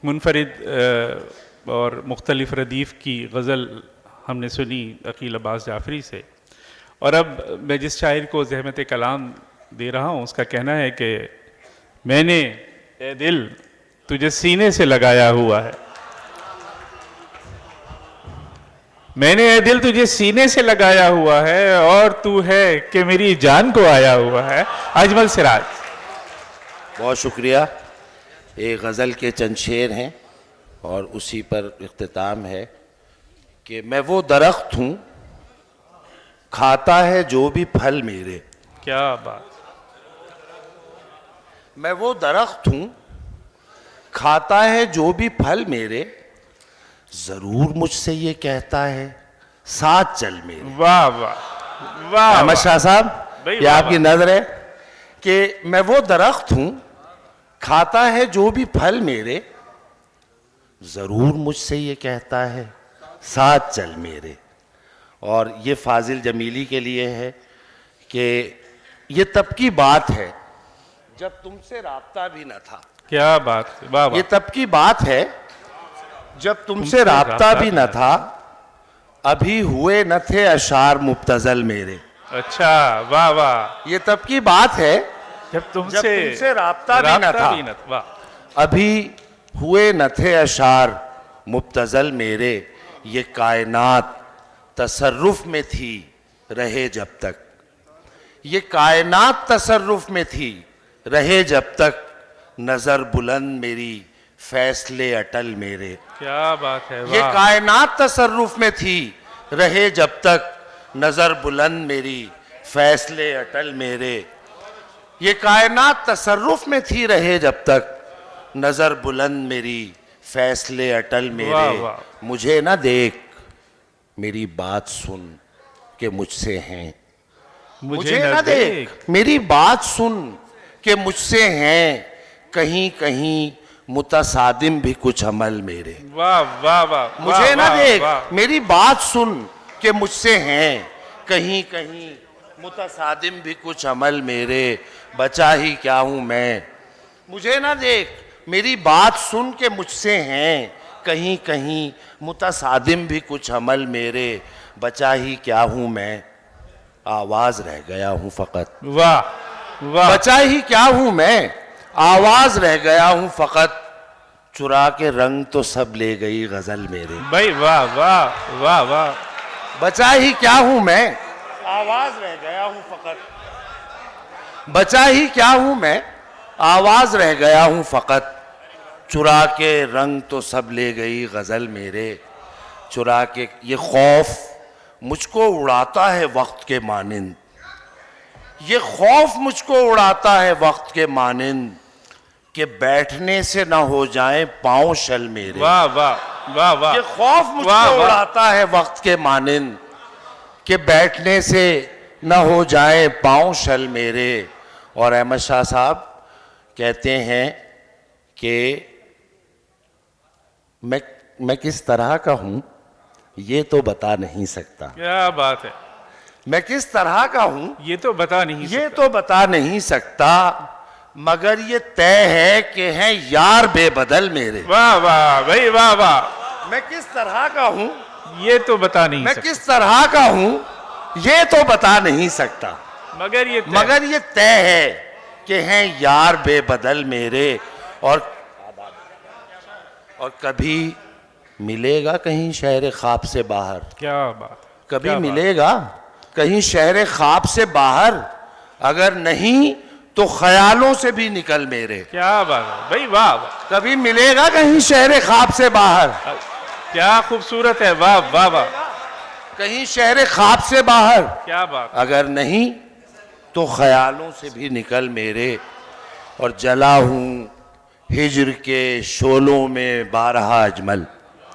منفرد اور مختلف ردیف کی غزل ہم نے سنی عقیل عباس جعفری سے، اور اب میں جس شاعر کو زحمت کلام دے رہا ہوں اس کا کہنا ہے کہ میں نے اے دل تجھے سینے سے لگایا ہوا ہے، میں نے اے دل تجھے سینے سے لگایا ہوا ہے، اور تو ہے کہ میری جان کو آیا ہوا ہے۔ اجمل سراج۔ بہت شکریہ۔ ایک غزل کے چند شعر ہیں اور اسی پر اختتام ہے کہ میں وہ درخت ہوں کھاتا ہے جو بھی پھل میرے، کیا بات! میں وہ درخت ہوں کھاتا ہے جو بھی پھل میرے، ضرور مجھ سے یہ کہتا ہے ساتھ چل میرے۔ واہ واہ واہ! احمد شاہ صاحب، بھائی یہ واہ آپ کی نظر ہے کہ میں وہ درخت ہوں کھاتا ہے جو بھی پھل میرے، ضرور مجھ سے یہ کہتا ہے ساتھ چل میرے۔ اور یہ فاضل جمیلی کے لیے ہے کہ یہ تب کی بات ہے جب تم سے رابطہ بھی نہ تھا، کیا بات! واہ واہ! یہ تب کی بات ہے جب تم سے رابطہ بھی نہ تھا، ابھی ہوئے نہ تھے اشعار مبتذل میرے۔ اچھا، واہ واہ! یہ تب کی بات ہے جب تم جب سے تم سے رابطہ بھی نہ تھا، واہ! ابھی ہوئے نہ تھے اشعار مبتذل میرے، یہ کائنات تصرف میں تھی رہے جب تک، یہ کائنات تصرف میں تھی رہے جب تک، نظر بلند میری فیصلے اٹل میرے۔ کیا بات ہے! یہ واہ! کائنات تصرف میں تھی رہے جب تک، نظر بلند میری فیصلے اٹل میرے۔ یہ کائنات تصرف میں تھی رہے جب تک، نظر بلند میری فیصلے اٹل میرے۔ واہ واہ! مجھے نہ دیکھ میری بات سن کہ مجھ سے ہیں، مجھے نہ دیکھ میری بات سن کہ مجھ سے ہیں، کہیں کہیں متصادم بھی کچھ عمل میرے۔ واہ واہ واہ! مجھے نہ دیکھ میری بات سن کہ مجھ سے ہیں، کہیں کہیں متصادم بھی کچھ عمل میرے، بچا ہی کیا ہوں میں۔ مجھے نہ دیکھ میری بات سن کے مجھ سے ہیں، کہیں کہیں متصادم بھی کچھ عمل میرے، بچا ہی کیا ہوں میں، آواز رہ گیا ہوں فقط۔ واہ واہ! بچا ہی کیا ہوں میں، آواز رہ گیا ہوں فقط، چرا کے رنگ تو سب لے گئی غزل میرے۔ بھائی واہ واہ واہ واہ! بچا ہی کیا ہوں میں، آواز رہ گیا ہوں فقط، بچا ہی کیا ہوں میں، آواز رہ گیا ہوں فقط، چرا کے رنگ تو سب لے گئی غزل میرے۔ چرا کے یہ خوف مجھ کو اڑاتا ہے وقت کے مانند، یہ خوف مجھ کو اڑاتا ہے وقت کے مانند، کہ بیٹھنے سے نہ ہو جائیں پاؤں شل میرے۔ واہ واہ واہ واہ! یہ خوف مجھ کو اڑاتا ہے وقت کے مانند، کہ بیٹھنے سے نہ ہو جائیں پاؤں شل میرے۔ اور احمد شاہ صاحب کہتے ہیں کہ میں کس طرح کا ہوں یہ تو بتا نہیں سکتا، کیا بات ہے! میں کس طرح کا ہوں یہ تو بتا نہیں یہ تو بتا نہیں سکتا، مگر یہ طے ہے کہ ہیں یار بے بدل میرے۔ واہ واہ بھائی واہ واہ! میں کس طرح کا ہوں یہ تو بتا نہیں میں سکتا، کس طرح کا ہوں یہ تو بتا نہیں سکتا، مگر یہ طے ہے کہ ہیں یار بے بدل میرے۔ اور کبھی ملے گا کہیں شہر خواب سے باہر، کیا بات! کبھی ملے گا کہیں شہر خواب سے باہر، اگر نہیں تو خیالوں سے بھی نکل میرے۔ کیا بات ہے بھائی! واہ واہ! کبھی ملے گا کہیں شہر خواب سے باہر، کیا خوبصورت ہے! واہ واہ واہ! کہیں شہر خواب سے باہر، کیا بات! اگر نہیں تو خیالوں سے بھی نکل میرے۔ اور جلا ہوں ہجر کے شعلوں میں بارہا اجمل،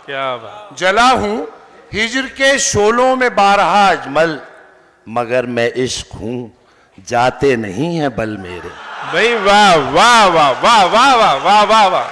کیا بات! جلا ہوں ہجر کے شعلوں میں بارہا اجمل، مگر میں عشق ہوں جاتے نہیں ہیں بل میرے۔ بھائی واہ واہ واہ واہ واہ واہ واہ واہ!